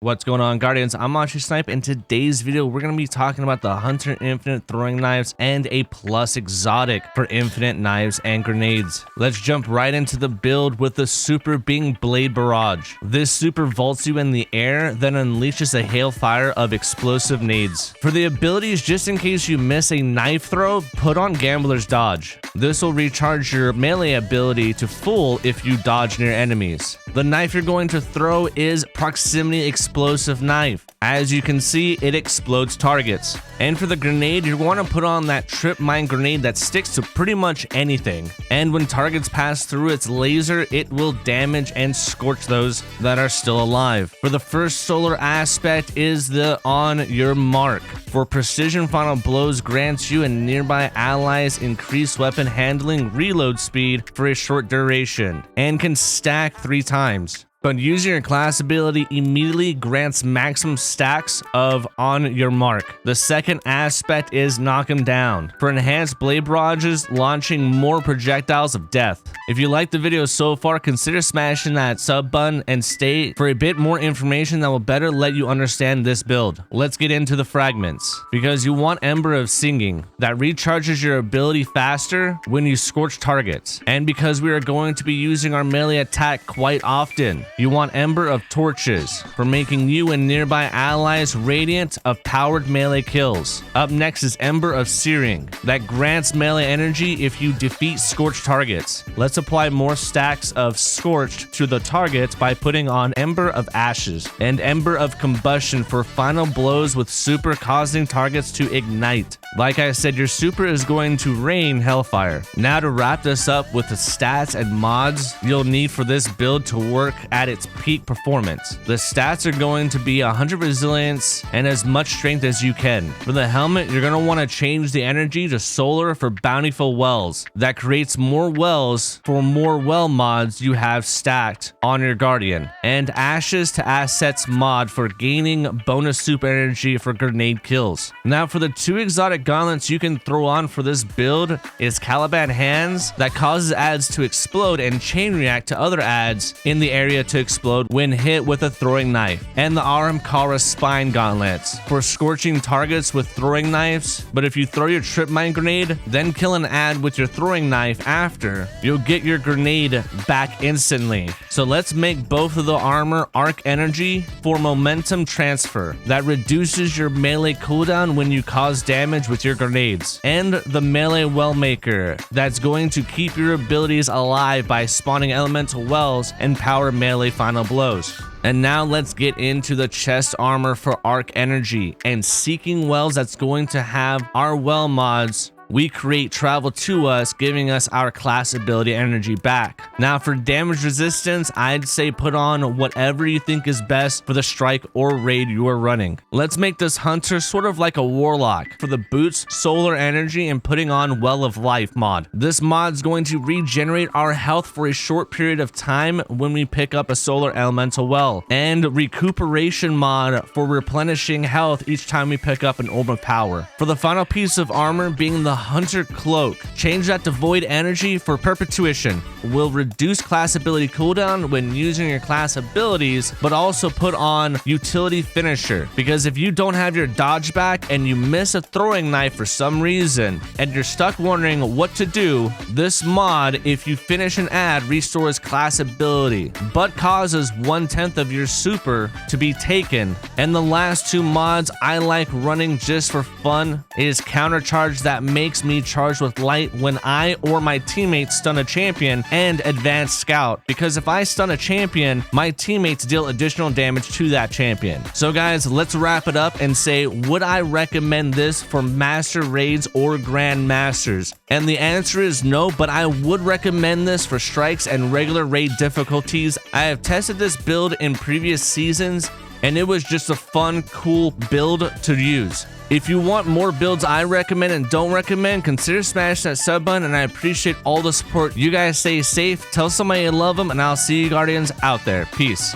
What's going on, Guardians? I'm Autrysnipe. In today's video, we're going to be talking about the Hunter Infinite throwing knives and a plus exotic for infinite knives and grenades. Let's jump right into the build with the super being Blade Barrage. This super vaults you in the air, then unleashes a hailfire of explosive nades. For the abilities, just in case you miss a knife throw, put on Gambler's Dodge. This will recharge your melee ability to full if you dodge near enemies. The knife you're going to throw is Proximity Explosive Knife. As you can see, it explodes targets. And for the grenade, you're going to put on that trip mine grenade that sticks to pretty much anything. And when targets pass through its laser, it will damage and scorch those that are still alive. For the first solar aspect is the On Your Mark. For precision final blows, grants you and nearby allies increased weapon handling reload speed for a short duration and can stack 3 times. But using your class ability immediately grants maximum stacks of On Your Mark. The second aspect is Knock 'em Down. For enhanced blade barrages, launching more projectiles of death. If you liked the video so far, consider smashing that sub button and stay for a bit more information that will better let you understand this build. Let's get into the fragments. Because you want Ember of Singing, that recharges your ability faster when you scorch targets. And because we are going to be using our melee attack quite often, you want Ember of Torches for making you and nearby allies radiant of powered melee kills. Up next is Ember of Searing, that grants melee energy if you defeat scorched targets. Let's apply more stacks of Scorched to the targets by putting on Ember of Ashes and Ember of Combustion for final blows with super causing targets to ignite. Like I said, your super is going to rain hellfire. Now to wrap this up with the stats and mods you'll need for this build to work at its peak performance. The stats are going to be 100 resilience and as much strength as you can. For the helmet, you're going to want to change the energy to solar for bountiful wells. That creates more wells for more well mods you have stacked on your Guardian. And ashes to assets mod for gaining bonus super energy for grenade kills. Now for the 2 exotic gauntlets you can throw on for this build is Caliban Hands, that causes ads to explode and chain react to other ads in the area to explode when hit with a throwing knife, and the Kara Spine Gauntlets for scorching targets with throwing knives. But if you throw your trip mine grenade, then kill an ad with your throwing knife after, you'll get your grenade back instantly. So let's make both of the armor arc energy for momentum transfer that reduces your melee cooldown when you cause damage with your grenades, and the melee well maker that's going to keep your abilities alive by spawning elemental wells and power melee final blows. And now let's get into the chest armor for arc energy and seeking wells that's going to have our well mods we create travel to us, giving us our class ability energy back. Now for damage resistance, I'd say put on whatever you think is best for the strike or raid you are running. Let's make this hunter sort of like a warlock. For the boots, solar energy, and putting on Well of Life mod. This mod's going to regenerate our health for a short period of time when we pick up a solar elemental well. And recuperation mod for replenishing health each time we pick up an orb of power. For the final piece of armor being the Hunter Cloak, change that to Void Energy for Perpetuation. Will reduce class ability cooldown when using your class abilities, but also put on Utility Finisher, because if you don't have your dodge back and you miss a throwing knife for some reason and you're stuck wondering what to do, this mod, if you finish an ad, restores class ability but causes 1/10 of your super to be taken. And the last 2 mods I like running just for fun is Countercharge, that makes me charged with light when I or my teammates stun a champion, and Advanced Scout, because if I stun a champion, my teammates deal additional damage to that champion. So guys, let's wrap it up and say, would I recommend this for master raids or grand masters? And the answer is no, but I would recommend this for strikes and regular raid difficulties. I have tested this build in previous seasons and it was just a fun, cool build to use. If you want more builds I recommend and don't recommend, consider smashing that sub button, and I appreciate all the support. You guys stay safe, tell somebody you love them, and I'll see you Guardians out there. Peace.